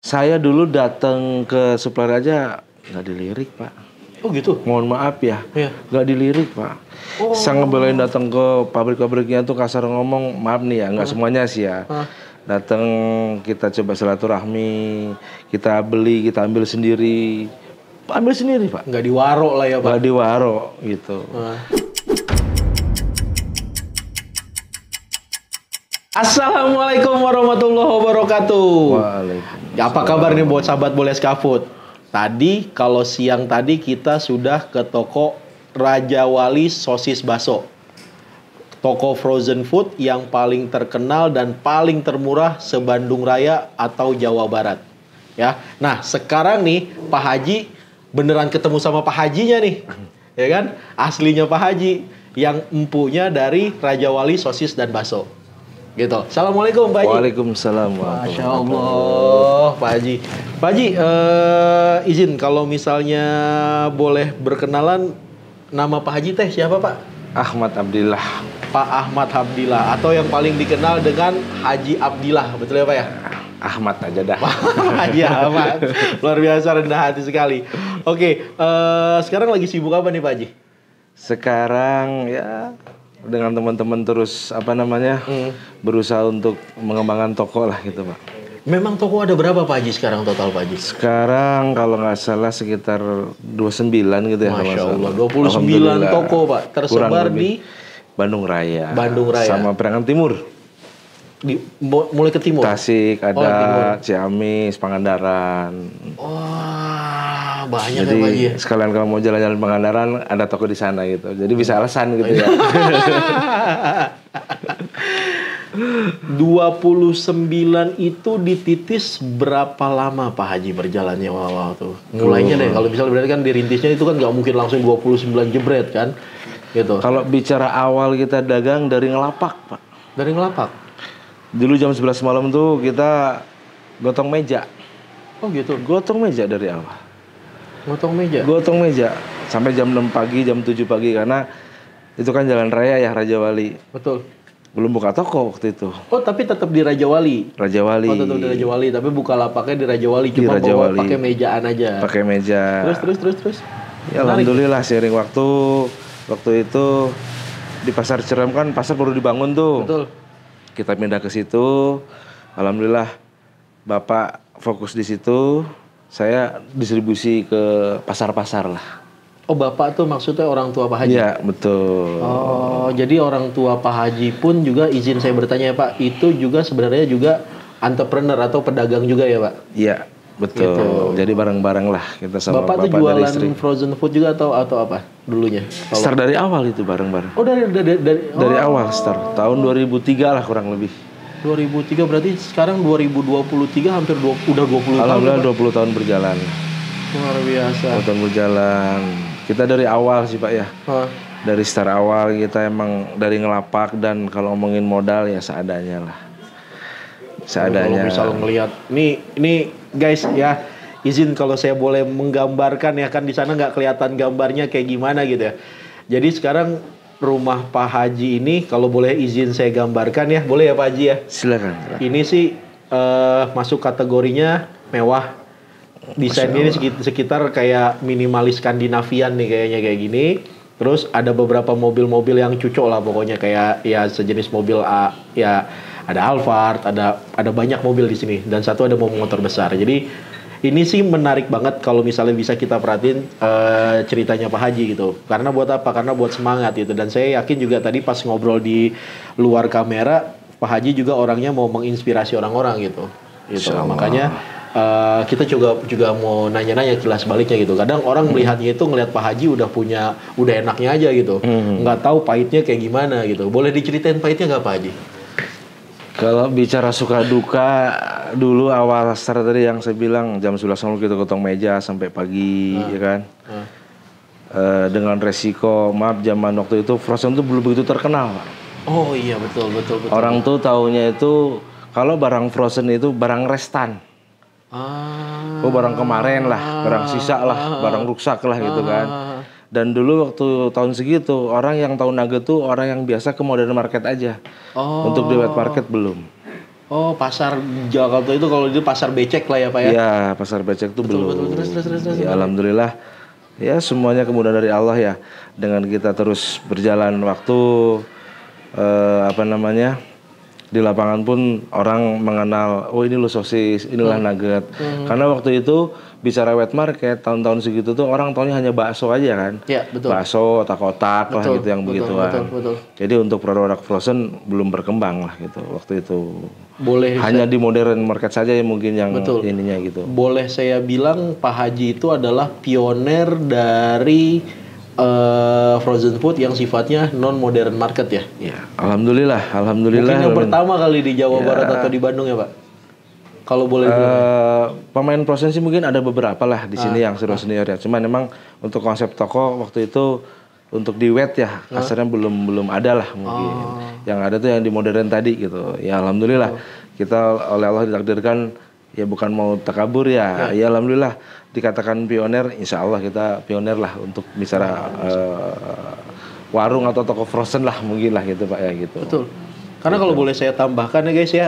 Saya dulu datang ke supplier aja nggak dilirik, Pak. Oh gitu? Mohon maaf ya, Iya. nggak dilirik, Pak. Oh. Saya ngebelain datang ke pabrik-pabriknya tuh kasar ngomong, maaf nih ya, nggak semuanya sih ya. Datang kita coba silaturahmi, kita beli, kita ambil sendiri. Ambil sendiri, Pak. Nggak diwaro lah ya, Pak? Nggak diwaro, gitu. Assalamualaikum warahmatullahi wabarakatuh. Waalaikumsalam. Apa kabar nih buat sahabat Boles Kafut? Tadi kalau siang tadi kita sudah ke toko Raja Wali Sosis Baso. Toko frozen food yang paling terkenal dan paling termurah se-Bandung Raya atau Jawa Barat. Ya. Nah, sekarang nih Pak Haji beneran ketemu sama Pak Hajinya nih. Ya kan? Aslinya Pak Haji yang empunya dari Raja Wali Sosis dan Baso. Gitu. Assalamualaikum Pak Haji. Waalaikumsalam. Masya Allah Pak Haji. Pak Haji, izin kalau misalnya boleh berkenalan, nama Pak Haji teh siapa Pak? Ahmad Abdillah. Pak Ahmad Abdillah, atau yang paling dikenal dengan Haji Abdillah, betul ya Pak ya? Ahmad aja dah. Haji Ahmad, luar biasa rendah hati sekali. Oke, sekarang lagi sibuk apa nih Pak Haji? Sekarang ya dengan teman-teman terus berusaha untuk mengembangkan toko lah gitu, Pak. Memang toko ada berapa Pak Haji sekarang total Pak Haji? Sekarang kalau nggak salah sekitar 29 gitu ya. Masya Allah, 29 toko Pak, tersebar di Bandung Raya. Bandung Raya. Sama Perangan Timur. Mulai ke timur? Tasik ada, timur. Ciamis, Pangandaran. Wah, banyak jadi, ya Pak Haji. Sekalian kalau mau jalan-jalan Pangandaran ada toko di sana gitu. Jadi bisa alasan gitu ya. 29 itu dititis berapa lama Pak Haji berjalannya waktu? Mulainya deh, kalau misalnya berarti kan dirintisnya itu kan nggak mungkin langsung 29 jebret kan? Gitu. Kalau bicara awal kita dagang dari ngelapak, Pak. Dari ngelapak? Dulu jam 11 malam tuh kita gotong meja. Oh gitu? Gotong meja dari awal. Gotong meja? Gotong meja. Sampai jam 6 pagi, jam 7 pagi. Karena itu kan jalan raya ya, Raja Wali. Betul. Belum buka toko waktu itu. Oh, tapi tetap di Raja Wali? Raja Wali. Oh, tetap di Raja Wali. Tapi buka lapaknya di Raja Wali. Di Cuma Raja bawa Wali. pakai mejaan aja? Pakai meja. Terus? Ya, alhamdulillah seiring waktu. Waktu itu di Pasar Cerem kan pasar baru dibangun tuh. Betul. Kita pindah ke situ. Alhamdulillah Bapak fokus di situ. Saya distribusi ke pasar-pasar lah. Oh, Bapak tuh maksudnya orang tua Pak Haji? Iya, betul. Oh, jadi orang tua Pak Haji pun juga, izin saya bertanya ya Pak, itu juga sebenarnya juga entrepreneur atau pedagang juga ya Pak? Iya, betul. Gitu. Jadi bareng-bareng lah kita sama Bapak tuh dan jualan istri. frozen food juga atau apa dulunya? Start dari awal itu bareng-bareng. Oh, Dari awal start. Tahun 2003 lah kurang lebih. 2003 berarti sekarang 2023 hampir udah 20 tahun. Alhamdulillah 20 tahun berjalan. Luar biasa. 20 tahun berjalan. Kita dari awal sih Pak ya. Dari start awal kita emang dari ngelapak, dan kalau ngomongin modal ya seadanya lah. Seadanya. Kalau misal ngelihat ini guys ya, izin kalau saya boleh menggambarkan ya, kan di sana nggak kelihatan gambarnya kayak gimana gitu ya. Jadi sekarang rumah Pak Haji ini kalau boleh izin saya gambarkan ya, boleh ya Pak Haji ya? Silakan. Ini sih masuk kategorinya mewah. Desainnya ini sekitar kayak minimalis Skandinavian nih kayaknya, kayak gini. Terus ada beberapa mobil-mobil yang cocok lah pokoknya, kayak ya sejenis mobil ya ada Alphard, ada banyak mobil di sini, dan satu ada motor besar. Jadi ini sih menarik banget kalau misalnya bisa kita perhatiin ceritanya Pak Haji gitu. Karena buat apa? Karena buat semangat gitu. Dan saya yakin juga tadi pas ngobrol di luar kamera, Pak Haji juga orangnya mau menginspirasi orang-orang gitu. Makanya kita juga mau nanya-nanya kilas baliknya gitu. Kadang orang melihatnya itu ngelihat Pak Haji udah enaknya aja gitu. Nggak tahu pahitnya kayak gimana gitu. Boleh diceritain pahitnya nggak Pak Haji? Kalau bicara suka duka, dulu awal start tadi yang saya bilang jam 11 malam kita gotong meja sampai pagi, ya kan. Dengan resiko, maaf zaman waktu itu frozen itu belum begitu terkenal, Pak. Oh iya, betul. Orang tuh taunya itu kalau barang frozen itu barang restan. Oh, barang kemarin lah, barang sisa lah, barang rusak lah gitu kan. Dan dulu waktu tahun segitu, orang yang tahu nugget tuh orang yang biasa ke modern market aja. Untuk di wet market belum. Oh, pasar Jakarta itu kalau itu pasar becek lah ya Pak ya? Iya, pasar becek tuh Betul, belum. betul. Terus. Ya alhamdulillah. Ya semuanya kemudahan dari Allah ya. Dengan kita terus berjalan waktu apa namanya? Di lapangan pun orang mengenal, oh ini lo sosis, inilah nugget. Karena waktu itu bicara wet market tahun-tahun segitu tuh orang taunya hanya bakso aja kan. Iya, betul. Bakso, otak-otak lah gitu yang begituan. Betul. Jadi untuk produk frozen belum berkembang lah gitu waktu itu. Boleh Hanya di modern market saja yang mungkin yang Betul. ininya gitu. Boleh saya bilang Pak Haji itu adalah pioner dari frozen food yang sifatnya non modern market ya. Ya, alhamdulillah. Mungkin yang pertama kali di Jawa Barat atau di Bandung ya Pak. Kalau boleh pemain frozen sih mungkin ada beberapa lah di sini yang senior ya. Cuman memang untuk konsep toko waktu itu untuk di wet ya kasarnya belum ada lah mungkin. Yang ada tuh yang di modern tadi gitu. Ya alhamdulillah kita oleh Allah ditakdirkan ya bukan mau takabur ya. Ya alhamdulillah dikatakan pioner, insya Allah kita pioner lah untuk bicara warung atau toko frozen lah mungkin lah gitu Pak ya gitu. Betul. Karena kalau boleh saya tambahkan ya guys ya,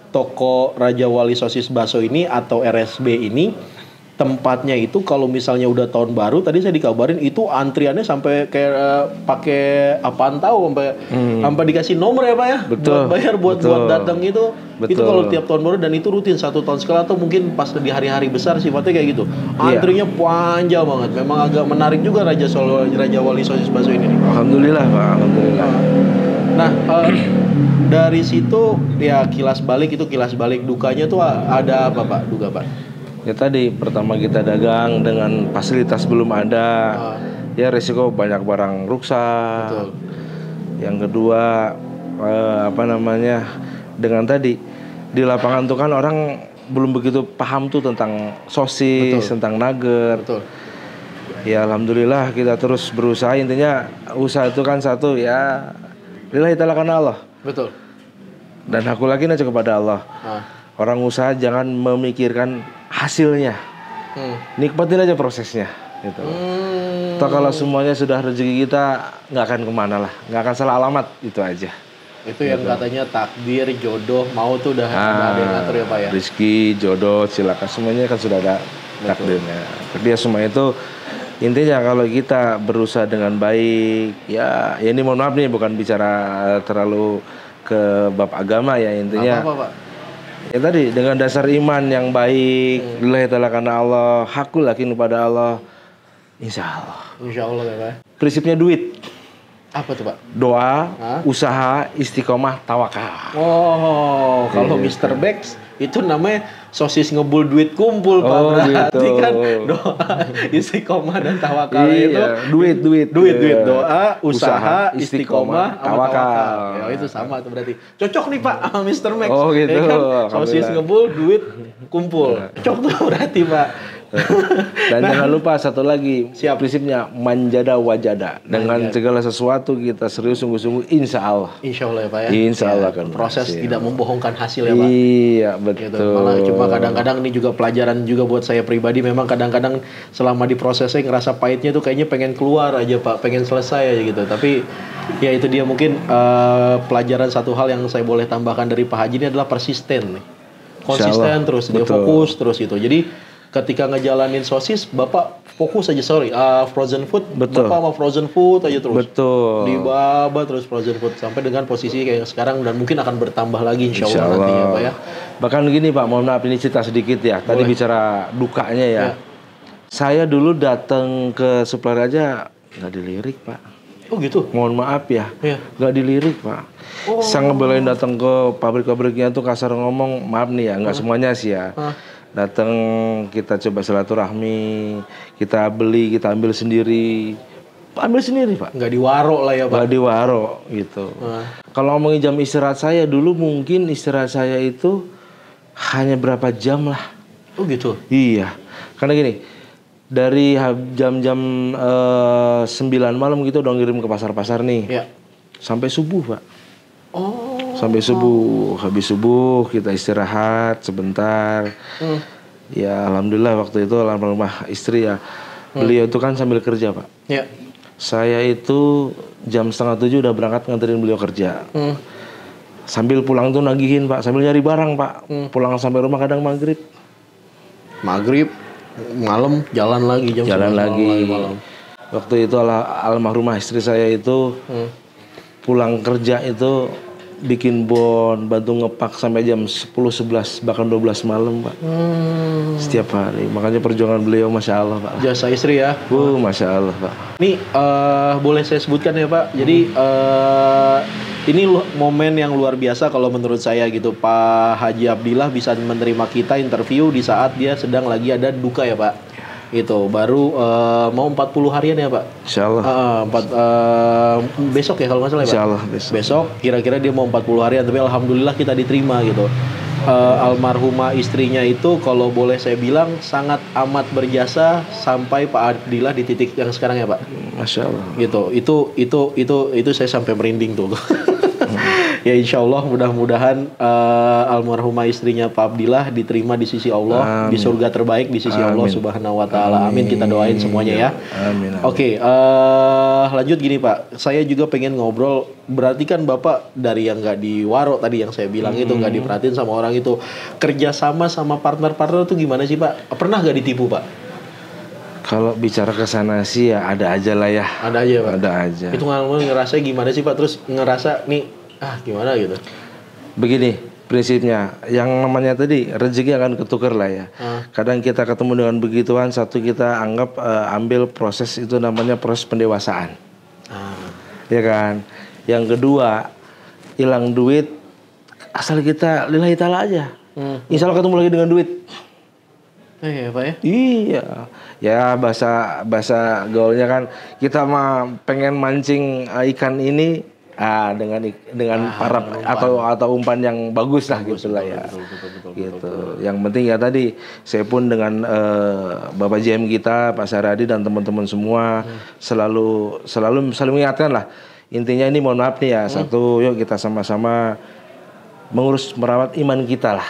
toko Raja Wali Sosis Bakso ini atau RSB ini tempatnya itu kalau misalnya udah tahun baru tadi saya dikabarin itu antriannya sampai kayak pakai apaan tahu sampai dikasih nomor ya Pak ya. Betul. Buat bayar buat datang itu. Betul. Itu kalau tiap tahun baru dan itu rutin 1 tahun sekali atau mungkin pas di hari-hari besar sifatnya kayak gitu. Antrinya panjang banget. Memang agak menarik juga Raja Wali Sosis Bakso ini. Alhamdulillah Pak, alhamdulillah. Nah, dari situ ya kilas balik dukanya tuh ada apa Pak? Duga Pak? Ya tadi pertama kita dagang dengan fasilitas belum ada, ya resiko banyak barang rusak. Betul. Yang kedua apa namanya dengan tadi di lapangan tuh kan orang belum begitu paham tuh tentang sosis, tentang nugget. Betul. Ya alhamdulillah kita terus berusaha, intinya usaha itu kan satu ya lillahi ta'ala karena Allah. Betul. Dan aku lagi aja kepada Allah. Orang usaha jangan memikirkan hasilnya, nikmatin aja prosesnya gitu. Toh kalau semuanya sudah rezeki kita nggak akan kemana lah, nggak akan salah alamat, itu aja. Itu yang katanya takdir, jodoh, mau tuh udah ada yang ngatur ya Pak ya. Rizki, jodoh, silakan semuanya kan sudah ada takdirnya. Tapi ya semua itu intinya kalau kita berusaha dengan baik, ya ini mohon maaf nih bukan bicara terlalu ke bab agama ya intinya. Apa Pak? Ya tadi dengan dasar iman yang baik, lillahi ta'ala karena Allah, hakul yakin kepada Allah, insya Allah. Insya Allah ya Pak. Prinsipnya duit, Apa tuh Pak? doa, usaha, istiqomah, tawakal. Oh, kalau Mr. Bex itu namanya sosis ngebul duit kumpul Pak. Berarti gitu. kan doa, istiqomah dan tawakal itu duit, doa, usaha, istiqomah, tawakal. Ya itu sama tuh berarti. Cocok nih Pak sama Mr. Max. Oh gitu. Ya kan? Sosis ngebul duit kumpul. Cocok tuh berarti Pak. Dan jangan lupa satu lagi, prinsipnya manjada wajada. Dengan segala sesuatu kita serius sungguh-sungguh, insya Allah. Insya Allah ya Pak ya. Insya Allah kan. Proses tidak membohongkan hasil ya Pak. Iya betul. Gitu. Malah cuma kadang-kadang ini juga pelajaran juga buat saya pribadi. Memang kadang-kadang selama di prosesnya ngerasa pahitnya tuh kayaknya pengen keluar aja Pak, pengen selesai aja gitu. Tapi ya itu dia mungkin pelajaran satu hal yang saya boleh tambahkan dari Pak Haji ini adalah persisten nih. Konsisten terus, dia fokus terus gitu. Jadi ketika ngejalanin sosis, Bapak fokus aja frozen food, Bapak sama frozen food aja terus. Betul. Dibaba terus frozen food sampai dengan posisi kayak sekarang dan mungkin akan bertambah lagi insya Allah nantinya Pak ya. Bahkan gini Pak, mohon maaf ini cerita sedikit ya. Tadi bicara dukanya ya. Saya dulu datang ke supplier aja nggak dilirik Pak. Oh gitu. Mohon maaf ya, nggak dilirik Pak. Saya ngebelain datang ke pabrik-pabriknya tuh kasar ngomong, maaf nih ya, nggak semuanya sih ya. Datang kita coba silaturahmi, kita beli, kita ambil sendiri Pak. Nggak diwaro lah ya Pak. Nggak diwaro gitu. Kalau ngomongin jam istirahat saya dulu mungkin istirahat saya itu hanya berapa jam lah. Oh gitu. Iya, karena gini. Dari jam-jam 9 malam gitu udah ngirim ke pasar-pasar nih. Iya. Sampai subuh, Pak. Oh. Sampai subuh. Habis subuh kita istirahat sebentar. Ya alhamdulillah waktu itu almarhumah istri ya. Beliau itu kan sambil kerja, Pak. Iya. Saya itu jam 6:30 udah berangkat nganterin beliau kerja. Sambil pulang tuh nagihin Pak, sambil nyari barang Pak. Pulang sampai rumah kadang maghrib. Maghrib, malam jalan lagi jam Jalan 11 lagi. malam. Waktu itu almarhumah istri saya itu pulang kerja itu bikin bon, bantu ngepak sampai jam 10, 11, bahkan 12 malam Pak. Setiap hari. Makanya perjuangan beliau Masya Allah Pak. Jasa istri ya. Masya Allah Pak. Nih boleh saya sebutkan ya Pak. Jadi ini momen yang luar biasa kalau menurut saya gitu. Pak Haji Abdillah bisa menerima kita interview di saat dia sedang lagi ada duka ya Pak. Itu baru mau 40 harian ya Pak. Insya Allah. Besok ya kalau nggak salah ya Pak. Insya Allah Besok kira-kira dia mau 40 harian. Tapi alhamdulillah kita diterima gitu. Almarhumah istrinya itu kalau boleh saya bilang sangat amat berjasa sampai Pak Abdillah di titik yang sekarang ya Pak. Masya Allah. Gitu. Itu saya sampai merinding tuh. Ya insya Allah mudah-mudahan almarhumah istrinya Pak Abdillah diterima di sisi Allah, di surga terbaik di sisi Allah Subhanahu wa taala. Amin, kita doain semuanya ya. Amin. Oke, lanjut gini Pak. Saya juga pengen ngobrol. Berarti kan Bapak dari yang nggak diwaro tadi yang saya bilang itu nggak diperhatiin sama orang itu, kerjasama sama partner-partner tuh gimana sih Pak? Pernah nggak ditipu Pak? Kalau bicara ke sana sih ya ada aja lah ya. Ada aja Pak. Ada aja. Itu ngerasa gimana sih Pak? Terus ngerasa nih gimana gitu? Begini prinsipnya, yang namanya tadi rezeki akan ketukar lah ya. Kadang kita ketemu dengan begituan, satu kita anggap ambil proses itu namanya proses pendewasaan, ya kan. Yang kedua hilang duit, asal kita lillahi ta'ala aja. Insya Allah ketemu lagi dengan duit. Ya Pak ya? Iya. Ya bahasa gaulnya kan kita mah pengen mancing ikan ini dengan para atau umpan yang bagus lah gitu lah ya. Betul, Gitu. Yang penting ya tadi saya pun dengan Bapak JM kita Pak Saradi dan teman-teman semua selalu mengingatkan lah. Intinya ini mohon maaf nih ya, satu yuk kita sama-sama mengurus merawat iman kita lah.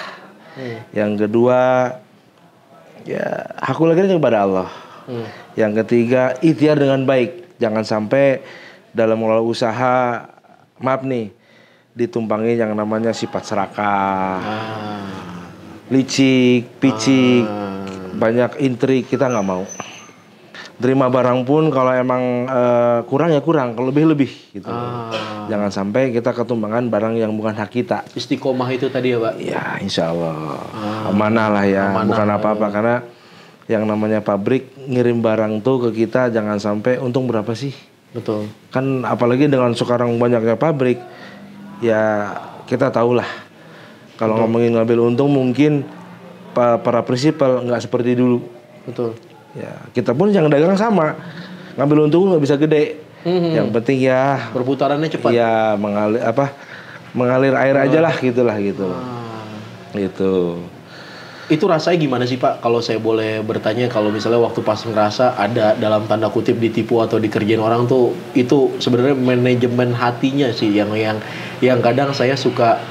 Yang kedua ya hakul lagi kepada Allah. Yang ketiga ikhtiar dengan baik, jangan sampai dalam mengelola usaha maaf nih ditumpangi yang namanya sifat serakah, licik, picik, banyak intrik, kita nggak mau. Terima barang pun kalau emang kurang ya kurang, kalau lebih gitu. Jangan sampai kita ketumpangan barang yang bukan hak kita. Istiqomah itu tadi ya Pak? Ya insya Allah amanah lah ya, bukan apa-apa karena yang namanya pabrik ngirim barang tuh ke kita jangan sampai untung berapa sih? Betul. Kan apalagi dengan sekarang banyaknya pabrik, ya kita tahulah. Kalau ngomongin ngambil untung mungkin para prinsipal nggak seperti dulu. Betul. Ya kita pun yang dagang sama, ngambil untung nggak bisa gede. Yang penting ya perputarannya cepat. Ya mengalir air aja lah gitulah gitu. Gitu. Itu rasanya gimana sih Pak? Kalau saya boleh bertanya, kalau misalnya waktu pas ngerasa ada dalam tanda kutip ditipu atau dikerjain orang tuh, itu sebenarnya manajemen hatinya sih yang kadang saya suka,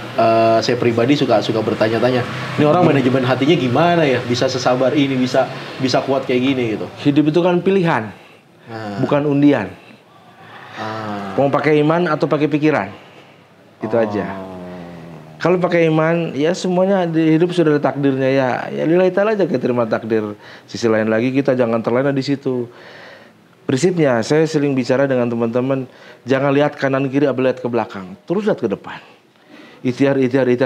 saya pribadi suka bertanya-tanya. Ini orang manajemen hatinya gimana ya? Bisa sesabar ini, bisa kuat kayak gini gitu. Hidup itu kan pilihan, bukan undian. Mau pakai iman atau pakai pikiran, itu aja. Kalau pakai iman, ya semuanya di hidup sudah ada takdirnya ya. Ya lillahi ta'ala aja kita terima takdir. Sisi lain lagi kita jangan terlena di situ. Prinsipnya saya sering bicara dengan teman-teman, jangan lihat kanan kiri, apalagi lihat ke belakang. Terus lihat ke depan. Ikhtiar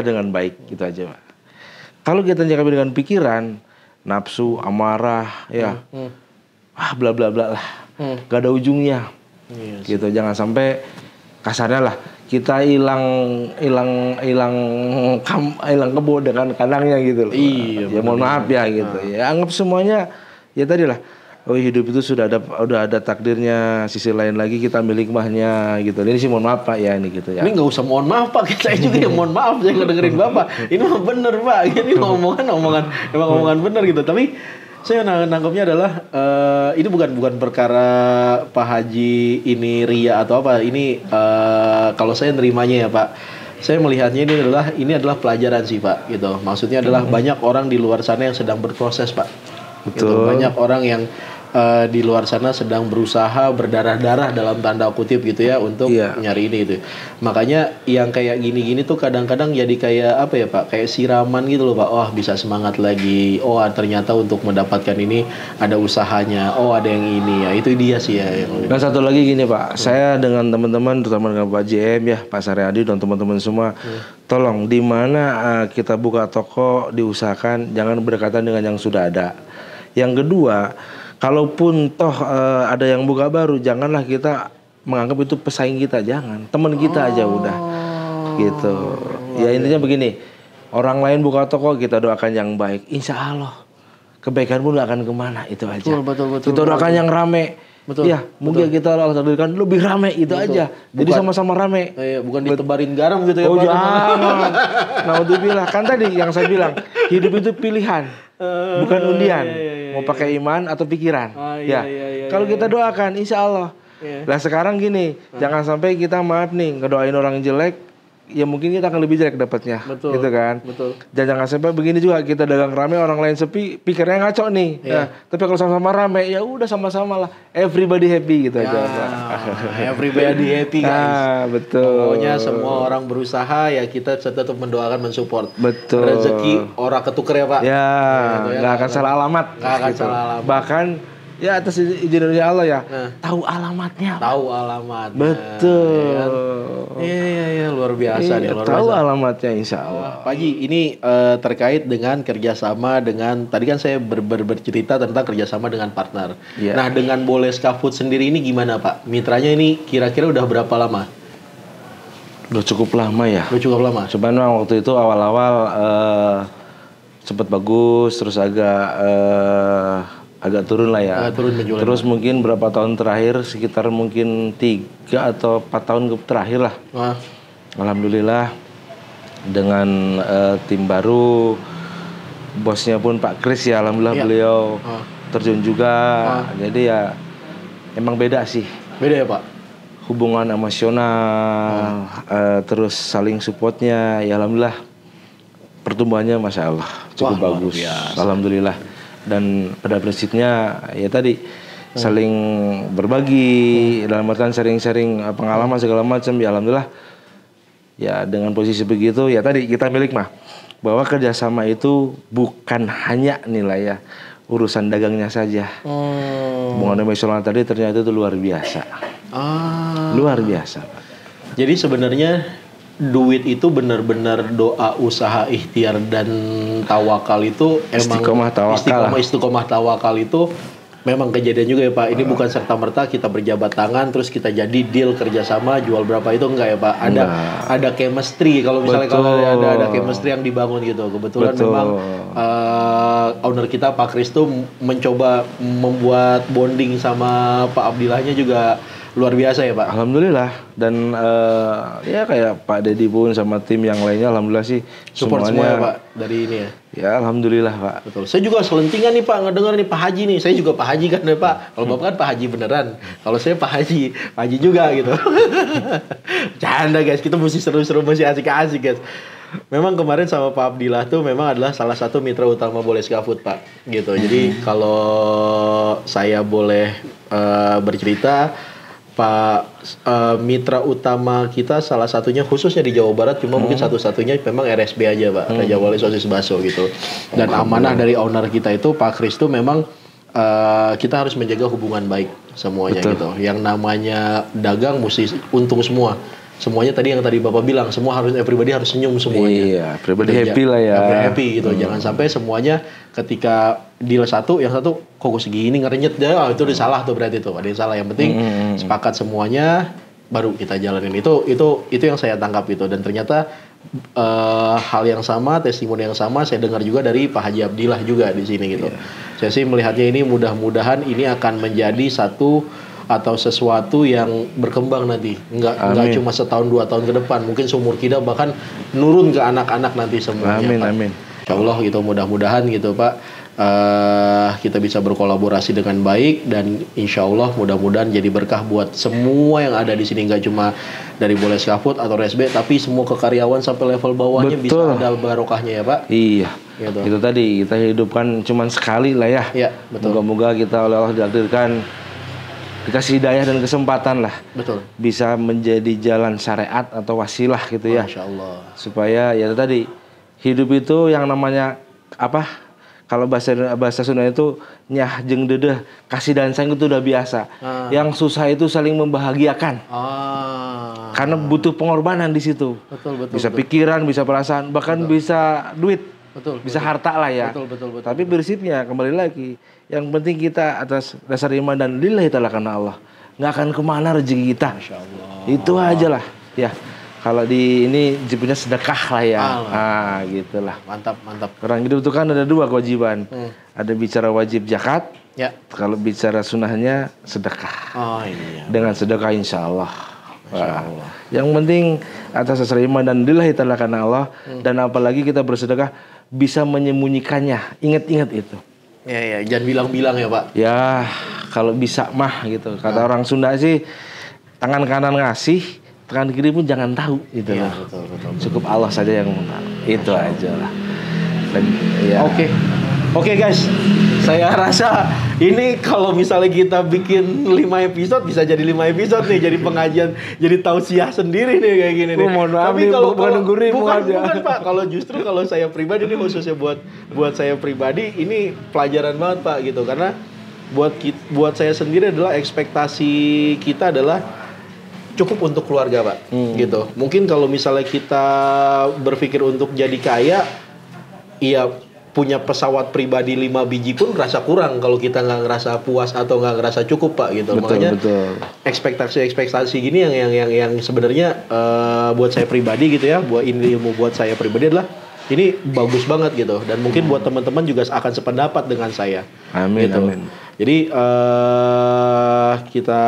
dengan baik, gitu aja Pak. Kalau kita nyikapi dengan pikiran, nafsu, amarah, ya, bla bla bla lah, gak ada ujungnya. Gitu, jangan sampai kasarnya lah. Kita hilang kebo dengan kandangnya gitu loh. Iya, ya mohon maaf ya gitu. Ya anggap semuanya ya tadi lah. Oh hidup itu udah ada takdirnya. Sisi lain lagi kita ambil hikmahnya gitu. Ini sih mohon maaf Pak ya ini gitu ya. Ini nggak usah mohon maaf Pak. Saya juga yang mohon maaf saya ngedengerin Bapak. Ini mah bener Pak. Ini omongan bener gitu. Tapi saya nangkepnya adalah ini bukan perkara Pak Haji ini ria atau apa. Ini kalau saya nerimanya ya Pak, saya melihatnya ini adalah pelajaran sih Pak gitu. Maksudnya adalah banyak orang di luar sana yang sedang berproses Pak. Betul. Gitu. Banyak orang yang di luar sana sedang berusaha berdarah-darah dalam tanda kutip gitu ya untuk nyari ini gitu. Makanya yang kayak gini-gini tuh kadang-kadang jadi kayak apa ya Pak? Kayak siraman gitu loh Pak. Oh bisa semangat lagi. Oh ternyata untuk mendapatkan ini ada usahanya. Oh ada yang ini ya. Itu dia sih ya. Dan satu lagi gini Pak, saya dengan teman-teman, terutama dengan Pak JM ya, Pak Saryadi dan teman-teman semua, tolong di mana kita buka toko diusahakan jangan berdekatan dengan yang sudah ada. Yang kedua, kalaupun toh ada yang buka baru, janganlah kita menganggap itu pesaing kita, jangan. Teman kita aja udah, gitu. Ya intinya begini, orang lain buka toko kita doakan yang baik, insya Allah kebaikan pun gak akan kemana, itu aja. Betul. Kita doakan yang rame. Betul. Ya, mungkin kita takdirkan lebih rame itu aja. Jadi sama-sama rame. Bukan ditebarin garam gitu ya Pak. Oh Pak. jangan. Naudzubillah. Kan tadi yang saya bilang, hidup itu pilihan, bukan undian. Mau pakai iman atau pikiran. Kalau kita doakan, insya Allah. Nah sekarang gini, jangan sampai kita maaf nih ngedoain orang jelek, ya mungkin kita akan lebih jelek dapatnya, gitu kan. Dan jangan sampai begini juga, kita dagang rame orang lain sepi, pikirnya ngaco nih. Tapi kalau sama-sama rame, ya udah sama-sama lah, everybody happy gitu aja. Everybody happy guys. Betul. Pokoknya semua orang berusaha ya kita tetap mendoakan, mensupport. Betul. Rezeki orang ketuker ya Pak. Ya, nggak akan salah alamat. Nggak akan salah alamat. Bahkan ya atas izin dari Allah ya, tahu alamatnya. Tahu alamatnya. Betul. Iya, luar biasa nih. Tahu alamatnya insya Allah. Pak Haji, ini terkait dengan kerjasama dengan, tadi kan saya bercerita tentang kerjasama dengan partner. Nah dengan Boleska Food sendiri ini gimana Pak? Mitranya ini kira-kira udah berapa lama? Udah cukup lama ya. Udah cukup lama. Cuman waktu itu awal-awal sempat bagus, terus agak turun lah ya. Turun menjualnya. Terus mungkin berapa tahun terakhir, sekitar mungkin 3 atau 4 tahun terakhir lah. Alhamdulillah dengan tim baru, bosnya pun Pak Kris ya, alhamdulillah beliau terjun juga. Jadi ya emang beda sih. Beda ya Pak? Hubungan emosional, terus saling supportnya, ya alhamdulillah pertumbuhannya masya Allah cukup bagus. Alhamdulillah. Dan pada prinsipnya ya tadi saling berbagi, dalam artian sharing-sharing pengalaman segala macam, ya alhamdulillah. Ya dengan posisi begitu ya tadi kita milik mah bahwa kerjasama itu bukan hanya nilai ya urusan dagangnya saja. Hubungan emosional tadi ternyata itu luar biasa. Luar biasa. Jadi sebenarnya duit itu benar-benar doa, usaha, ikhtiar dan tawakal itu emang istiqomah tawakal itu memang kejadian juga ya Pak. Ini bukan serta-merta kita berjabat tangan terus kita jadi deal kerjasama jual berapa, itu enggak ya Pak. Ada chemistry, kalau misalnya kalau ada chemistry yang dibangun gitu. Kebetulan memang owner kita Pak Kris tuh mencoba membuat bonding sama Pak Abdillahnya juga luar biasa ya Pak. Alhamdulillah. Dan ya kayak Pak Dedi pun sama tim yang lainnya alhamdulillah sih support semua ya Pak dari ini ya. Ya alhamdulillah Pak. Betul. Saya juga selentingan nih Pak ngedengar nih Pak Haji nih. Saya juga Pak Haji kan ya Pak. Kalau Bapak kan Pak Haji beneran. Kalau saya Pak Haji juga gitu. Canda guys, kita mesti seru-seru, mesti asik-asik guys. Memang kemarin sama Pak Abdillah tuh memang adalah salah satu mitra utama Boleska Food Pak. Gitu. Jadi kalau saya boleh bercerita, Pak mitra utama kita salah satunya khususnya di Jawa Barat, cuma mungkin satu-satunya memang RSB aja Pak, Raja Wali Sosis Baso gitu. Dan amanah dari owner kita itu Pak Kris tuh memang kita harus menjaga hubungan baik semuanya. Betul. Gitu. Yang namanya dagang mesti untung semua. Semuanya tadi yang tadi Bapak bilang, semua harus everybody harus senyum semuanya. Iya, everybody happy lah ya. Happy gitu. Jangan sampai semuanya ketika deal satu, yang satu kok segini ngerenyet deh, itu udah salah tuh berarti tuh. Ada yang salah. Yang penting sepakat semuanya baru kita jalanin. Itu yang saya tangkap itu. Dan ternyata hal yang sama, testimoni yang sama saya dengar juga dari Pak Haji Abdillah juga di sini gitu. Saya sih melihatnya ini mudah-mudahan ini akan menjadi satu atau sesuatu yang berkembang nanti, nggak cuma setahun 2 tahun ke depan, mungkin seumur kita bahkan nurun ke anak-anak nanti semuanya. Amin. Insya Allah gitu, mudah-mudahan gitu Pak, kita bisa berkolaborasi dengan baik dan insya Allah mudah-mudahan jadi berkah buat semua yang ada di sini, nggak cuma dari boleh scaffold atau resbe, tapi semua ke karyawan sampai level bawahnya Betul. bisa ada barokahnya ya Pak. Iya. Gitu. Itu tadi kita hidupkan cuman sekali lah ya. Iya, betul. Moga-moga kita oleh Allah ditakdirkan dikasih hidayah dan kesempatan lah. Betul. Bisa menjadi jalan syariat atau wasilah gitu ya. Masya Allah. Supaya ya itu tadi hidup itu yang namanya apa? Kalau bahasa Sunda itu nyah jeung dedeh, kasih dan sayang itu udah biasa. Yang susah itu saling membahagiakan. Karena butuh pengorbanan di situ. Betul. Bisa pikiran, bisa perasaan, bahkan bisa duit. Bisa harta lah ya. Betul. Tapi prinsipnya kembali lagi, yang penting kita atas dasar iman dan lillahi ta'ala karena Allah. Nggak akan kemana rezeki kita. Masya Allah. Itu aja lah. Ya, kalau di ini punya sedekah lah ya. Gitulah. Mantap. Orang hidup itu kan ada dua kewajiban. Ada bicara wajib zakat. Ya. Kalau bicara sunnahnya sedekah. Oh iya. Dengan sedekah insya Allah. Yang penting atas dasar iman dan lillahi ta'ala karena Allah. Dan apalagi kita bersedekah bisa menyembunyikannya. Ingat-ingat itu. Ya, jangan bilang-bilang ya Pak. Ya, kalau bisa mah gitu. Kata orang Sunda sih, tangan kanan ngasih, tangan kiri pun jangan tahu gitu Iya, loh. betul. Cukup Allah saja yang tahu. Itu aja lah. Dan, ya. Oke guys, saya rasa ini kalau misalnya kita bikin 5 episode bisa jadi 5 episode nih, jadi pengajian, jadi tausiah sendiri nih kayak gini nih. Mohon maaf Tapi nih, kalau bukan bukan Pak, kalau justru kalau saya pribadi ini khususnya buat saya pribadi ini pelajaran banget Pak gitu, karena buat saya sendiri adalah ekspektasi kita adalah cukup untuk keluarga Pak gitu. Mungkin kalau misalnya kita berpikir untuk jadi kaya, iya punya pesawat pribadi 5 biji pun rasa kurang kalau kita nggak ngerasa puas atau nggak ngerasa cukup Pak gitu. Makanya ekspektasi gini yang sebenarnya buat saya pribadi gitu ya, buat ilmu buat saya pribadi adalah ini bagus banget gitu, dan mungkin buat teman-teman juga akan sependapat dengan saya. Amin, gitu. amin. Jadi kita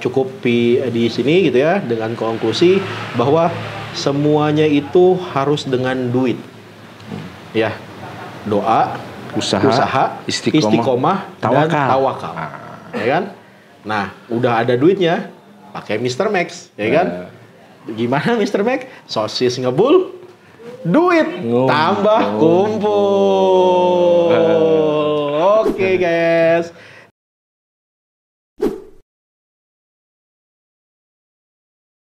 cukupi di sini gitu ya dengan konklusi bahwa semuanya itu harus dengan duit. Ya. Doa, usaha, istiqomah dan tawakal. Ya kan? Nah, udah ada duitnya, pakai Mr. Max, ya kan? Gimana Mr. Max? Sosis ngebul, duit tambah kumpul. Oke guys.